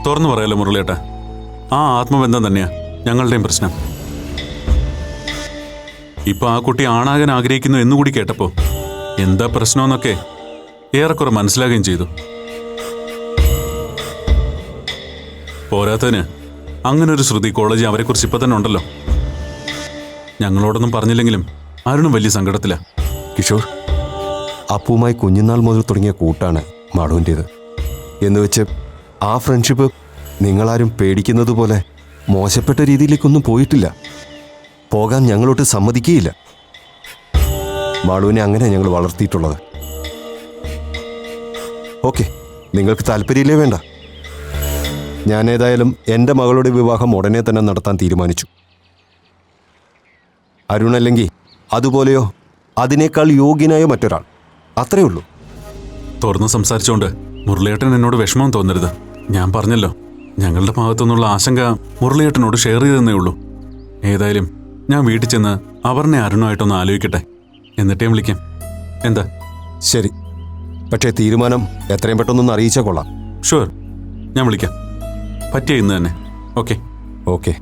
തുറന്നു പറയാലോ മുരളിയേട്ടാ, ആ ആത്മബന്ധം തന്നെയാ ഞങ്ങളുടെയും പ്രശ്നം. ഇപ്പൊ ആ കുട്ടി ആണാകാൻ ആഗ്രഹിക്കുന്നു എന്നുകൂടി കേട്ടപ്പോ എന്താ പ്രശ്നമെന്നൊക്കെ ഏറെക്കുറെ മനസ്സിലാകുകയും ചെയ്തു. പോരാത്തതിന് അങ്ങനൊരു ശ്രുതി കോളേജിൽ അവരെക്കുറിച്ച് ഇപ്പൊ തന്നെ ഉണ്ടല്ലോ. ഞങ്ങളോടൊന്നും പറഞ്ഞില്ലെങ്കിലും അരുണും വലിയ സങ്കടത്തില. കിഷോർ, അപ്പുവുമായി കുഞ്ഞുനാൾ മുതൽ തുടങ്ങിയ കൂട്ടാണ് മാളുവിൻ്റേത്. എന്നുവെച്ച് ആ ഫ്രണ്ട്ഷിപ്പ് നിങ്ങളാരും പേടിക്കുന്നത് പോലെ മോശപ്പെട്ട രീതിയിലേക്കൊന്നും പോയിട്ടില്ല. പോകാൻ ഞങ്ങളോട്ട് സമ്മതിക്കുകയില്ല. മാളുവിനെ അങ്ങനെ ഞങ്ങൾ വളർത്തിയിട്ടുള്ളത്. ഓക്കെ, നിങ്ങൾക്ക് താല്പര്യമില്ലേ വേണ്ട. ഞാൻ ഏതായാലും എൻ്റെ മകളുടെ വിവാഹം ഉടനെ തന്നെ നടത്താൻ തീരുമാനിച്ചു. അരുണല്ലെങ്കിൽ അതുപോലെയോ അതിനേക്കാൾ യോഗ്യനായ മറ്റൊരാൾ, അത്രേ ഉള്ളൂ. തുറന്ന് സംസാരിച്ചുകൊണ്ട് മുരളിയേട്ടൻ എന്നോട് വിഷമം തോന്നരുത്. ഞാൻ പറഞ്ഞല്ലോ, ഞങ്ങളുടെ ഭാഗത്തുനിന്നുള്ള ആശങ്ക മുരളിയേട്ടനോട് ഷെയർ ചെയ്തെന്നേ ഉള്ളൂ. ഏതായാലും ഞാൻ വീട്ടിൽ ചെന്ന് അപർണ അരുണുമായിട്ടൊന്ന് ആലോചിക്കട്ടെ, എന്നിട്ടേ വിളിക്കാം. എന്താ? ശരി, പക്ഷേ തീരുമാനം എത്രയും പെട്ടെന്നൊന്ന് അറിയിച്ചാൽ കൊള്ളാം. ഷുവർ, ഞാൻ വിളിക്കാം. പറ്റിയ ഇന്ന് തന്നെ. Okay okay.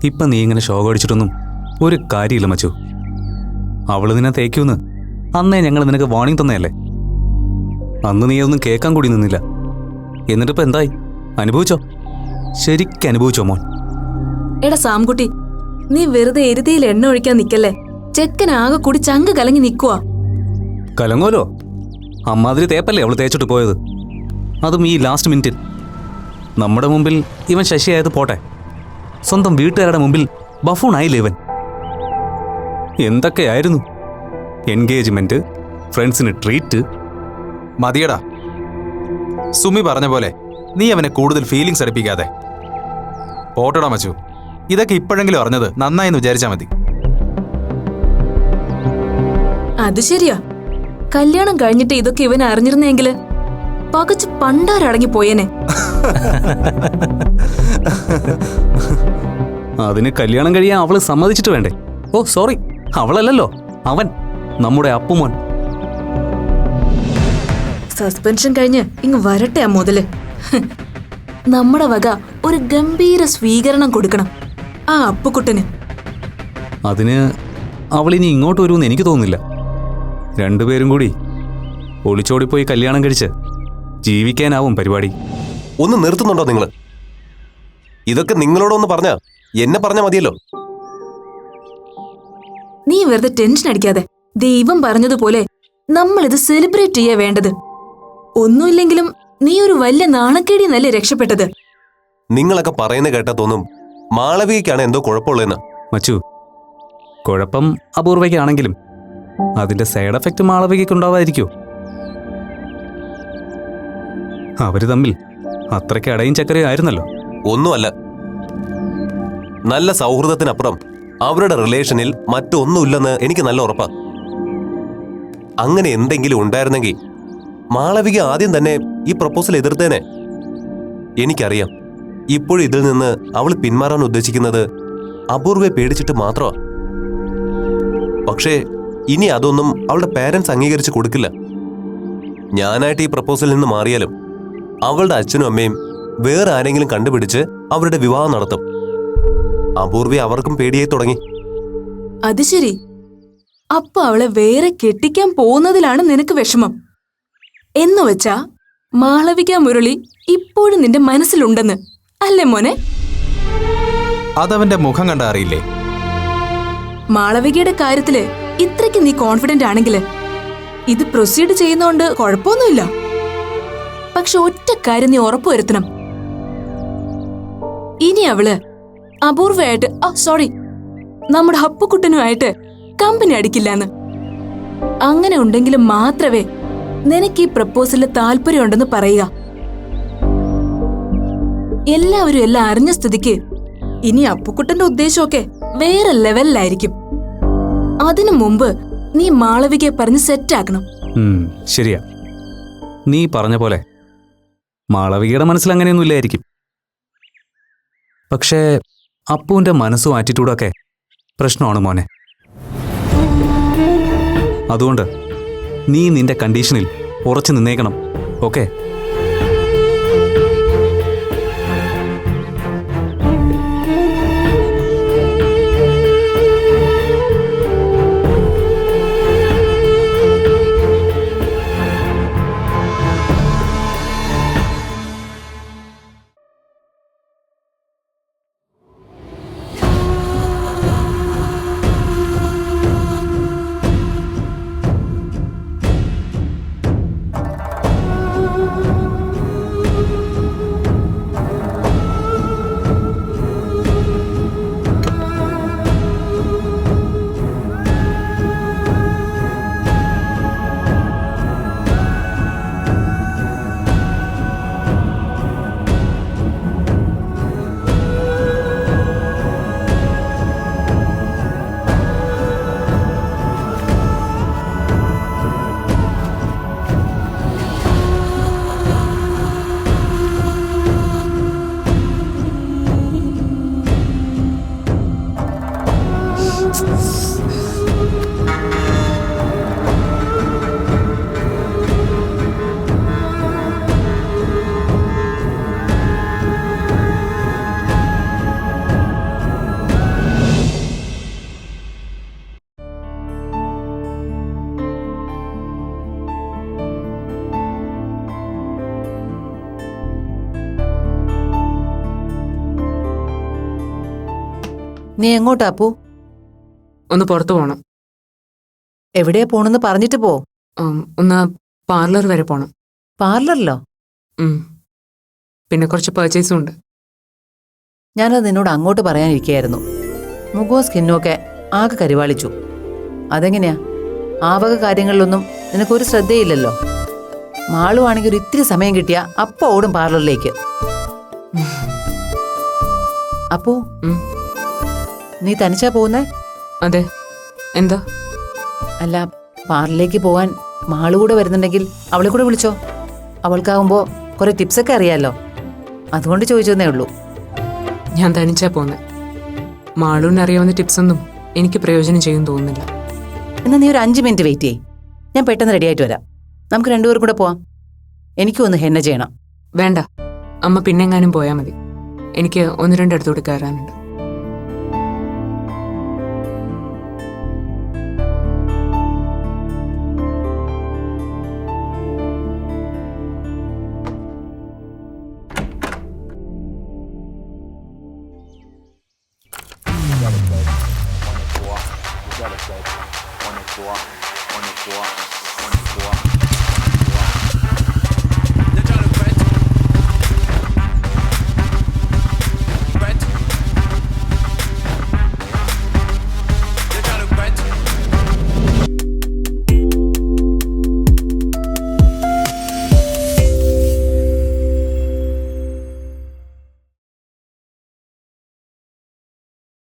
ഇപ്പം നീ ഇങ്ങനെ ഷോക്ക് അടിച്ചിട്ടൊന്നും ഒരു കാര്യമില്ല മച്ചു. അവള് നിന്നെ തേക്കൂന്ന് അന്നേ ഞങ്ങൾ നിനക്ക് വാണിംഗ് തന്നെയല്ലേ. അന്ന് നീ അതൊന്നും കേൾക്കാൻ കൂടി നിന്നില്ല. എന്നിട്ടിപ്പോൾ എന്തായി? അനുഭവിച്ചോ? ശരിക്കും അനുഭവിച്ചോ മോൻ? എടാ സാംകുട്ടി, നീ വെറുതെ എരുതിയിൽ എണ്ണ ഒഴിക്കാൻ നിക്കല്ലേ. ചെക്കൻ ആകെ കൂടി ചങ്ക് കലങ്ങി നിക്കുവാ. കലങ്ങോലോ? അമ്മാതിരി തേപ്പല്ലേ അവള് തേച്ചിട്ട് പോയത്, അതും ഈ ലാസ്റ്റ് മിനിറ്റിൽ. നമ്മുടെ മുമ്പിൽ ഇവൻ ശശിയായത് പോട്ടെ, സ്വന്തം വീട്ടുകാരുടെ മുമ്പിൽ ബഫൂണായില്ലേ ഇവൻ. എന്തൊക്കെയായിരുന്നു എൻഗേജ്മെന്റ്, ഫ്രണ്ട്സിന് ട്രീറ്റ്. മതിയടാ, സുമി പറഞ്ഞ പോലെ നീ അവനെ കൂടുതൽ ഫീലിങ്സ് അടുപ്പിക്കാതെ. പോട്ടടാ മച്ചു, ഇതൊക്കെ ഇപ്പോഴെങ്കിലും അറിഞ്ഞത് നന്നായെന്ന് വിചാരിച്ചാ മതി. അത് ശരിയാ, കല്യാണം കഴിഞ്ഞിട്ട് ഇതൊക്കെ ഇവൻ അറിഞ്ഞിരുന്നെങ്കില് പകച്ച് പണ്ടാരടങ്ങി പോയേനെ. അതിന് കല്യാണം കഴിയാൻ അവള് സമ്മതിച്ചിട്ട് വേണ്ടേ? ഓ സോറി, അവളല്ലല്ലോ, അവൻ, നമ്മുടെ അപ്പുമോൻ. സസ്പെൻഷൻ കഴിഞ്ഞ് ഇങ്ങ് വരട്ടെ ആ മുതല്. നമ്മുടെ വക ഒരു ഗംഭീര സ്വീകരണം കൊടുക്കണം ആ അപ്പുക്കുട്ടന്. അതിന് അവളിനി ഇങ്ങോട്ട് വരുമെന്ന് എനിക്ക് തോന്നുന്നില്ല. രണ്ടുപേരും കൂടി ഒളിച്ചോടിപ്പോയി കല്യാണം കഴിച്ച് ജീവിക്കാനാവും പരിപാടി. ഒന്ന് നിർത്തുന്നുണ്ടോ നിങ്ങൾ? ഇതൊക്കെ നിങ്ങളോടൊന്ന് പറഞ്ഞാ എന്നെ പറഞ്ഞാ മതിയല്ലോ. നീ വെറുതെ ടെൻഷൻ അടിക്കാതെ. ദൈവം പറഞ്ഞതുപോലെ നമ്മളിത് സെലിബ്രേറ്റ് ചെയ്യാ വേണ്ടത്. ഒന്നുമില്ലെങ്കിലും നീ ഒരു വലിയ നാണക്കേടിന്നല്ലേ രക്ഷപ്പെട്ടത്. നിങ്ങളൊക്കെ പറയുന്ന കേട്ടാ തോന്നും മാളവികയ്ക്കാണ് എന്തോ കുഴപ്പമുള്ളതെന്ന്. മച്ചു, കുഴപ്പം അപൂർവയ്ക്കാണെങ്കിലും അതിന്റെ സൈഡ് എഫക്റ്റ് മാളവികയ്ക്ക് ഉണ്ടാവാതിരിക്കോ? അവര് തമ്മിൽ അത്രയ്ക്ക് അടയും ചക്കരയും ആയിരുന്നല്ലോ. ഒന്നുമല്ല, നല്ല സൗഹൃദത്തിനപ്പുറം അവരുടെ റിലേഷനിൽ മറ്റൊന്നുമില്ലെന്ന് എനിക്ക് നല്ല ഉറപ്പാ. അങ്ങനെ എന്തെങ്കിലും ഉണ്ടായിരുന്നെങ്കിൽ മാളവിക ആദ്യം തന്നെ ഈ പ്രപ്പോസൽ എതിർത്തേനെ. എനിക്കറിയാം, ഇപ്പോഴും ഇതിൽ നിന്ന് അവൾ പിന്മാറാൻ ഉദ്ദേശിക്കുന്നത് അപൂർവയെ പേടിച്ചിട്ട് മാത്രമാ. പക്ഷേ ഇനി അതൊന്നും അവളുടെ പേരൻസ് അംഗീകരിച്ച് കൊടുക്കില്ല. ഞാനായിട്ട് ഈ പ്രപ്പോസലിൽ നിന്ന് മാറിയാലും അവളുടെ അച്ഛനും അമ്മയും വേറെ ആരെങ്കിലും കണ്ടുപിടിച്ച് അവരുടെ വിവാഹം നടത്തും. അപൂർവയെ അവർക്കും പേടിയായി തുടങ്ങി. അത് ശരി, അപ്പൊ അവളെ വേറെ കെട്ടിക്കാൻ പോകുന്നതിലാണ് നിനക്ക് വിഷമം എന്നുവെച്ചാ മാളവിക മുരളി ഇപ്പോഴും നിന്റെ മനസ്സിലുണ്ടെന്ന് അല്ലേ മോനെ? അതവന്റെ മുഖം കണ്ട അറിയില്ലേ? മാളവികയുടെ കാര്യത്തില് ഇത്രയ്ക്ക് നീ കോൺഫിഡന്റ് ആണെങ്കില് ഇത് പ്രൊസീഡ് ചെയ്യുന്നോണ്ട് കുഴപ്പമൊന്നുമില്ല. പക്ഷെ ഒറ്റ കാര്യം നീ ഉറപ്പുവരുത്തണം, ഇനി അവള് അപൂർവയായിട്ട് സോറി നമ്മുടെ അപ്പുക്കുട്ടനുമായിട്ട് കമ്പനി അടിക്കില്ലാന്ന്. അങ്ങനെ ഉണ്ടെങ്കിലും മാത്രമേ നിനക്ക് ഈ പ്രപ്പോസലിൽ താല്പര്യമുണ്ടെന്ന് പറയുക. എല്ലാവരും എല്ലാം അറിഞ്ഞ സ്ഥിതിക്ക് ഇനി അപ്പുക്കുട്ടന്റെ ഉദ്ദേശമൊക്കെ വേറെ ലെവലിലായിരിക്കും. അതിനു മുമ്പ് നീ മാളവികയെ പറഞ്ഞ് സെറ്റാക്കണം. ശരിയാ, നീ പറഞ്ഞ പോലെ മാളവികയുടെ മനസ്സിൽ അങ്ങനെയൊന്നും ഇല്ലായിരിക്കും. പക്ഷേ അപ്പുവിന്റെ മനസ്സും ആറ്റിറ്റ്യൂഡൊക്കെ പ്രശ്നമാണ് മോനെ. അതുകൊണ്ട് നീ നിന്റെ കണ്ടീഷനിൽ ഉറച്ചു നിന്നേക്കണം. ഓക്കെ? നീ എങ്ങോട്ടാ അപ്പു? ഒന്ന് പുറത്തു പോണം. എവിടെയാ പോണെന്ന് പറഞ്ഞിട്ട് പോ. ഒന്ന് പാർലർ വരെ പോണം. പാർലറിലോ? പിന്നെ കുറച്ച് പർച്ചേസും ഉണ്ട്. ഞാനത് നിന്നോട് അങ്ങോട്ട് പറയാനിരിക്കുകയായിരുന്നു. മുഖവും സ്കിന്നും ഒക്കെ ആകെ കരിവാളിച്ചു. അതെങ്ങനെയാ? ആ വക കാര്യങ്ങളിലൊന്നും നിനക്കൊരു ശ്രദ്ധയില്ലല്ലോ. മാളുവാണെങ്കിൽ ഒരു ഇത്തിരി സമയം കിട്ടിയാ അപ്പ ഓടും പാർലറിലേക്ക്. അപ്പു, നീ തനിച്ചാ പോകുന്നേ? അതെ. എന്താ? അല്ല, പാർലറിലേക്ക് പോകാൻ മാളു കൂടെ വരുന്നുണ്ടെങ്കിൽ അവളെ കൂടെ വിളിച്ചോ. അവൾക്കാവുമ്പോ കുറെ ടിപ്സൊക്കെ അറിയാലോ. അതുകൊണ്ട് ചോദിച്ചതേ ഉള്ളൂ. ഞാൻ തനിച്ചാ പോന്നെ. മാളൂന് അറിയാവുന്ന ടിപ്സൊന്നും എനിക്ക് പ്രയോജനം ചെയ്യും തോന്നുന്നില്ല. എന്നാ നീ ഒരു 5 മിനിറ്റ് വെയിറ്റ് ചെയ്യ്. ഞാൻ പെട്ടെന്ന് റെഡി ആയിട്ട് വരാം. നമുക്ക് രണ്ടുപേരും കൂടെ പോവാം. എനിക്കും ഒന്ന് ഹെന്ന ചെയ്യണം. വേണ്ട, അമ്മ പിന്നെങ്ങാനും പോയാൽ മതി. എനിക്ക് 1-2 അടുത്തോട്ട് കയറാനുണ്ട്. On est quoi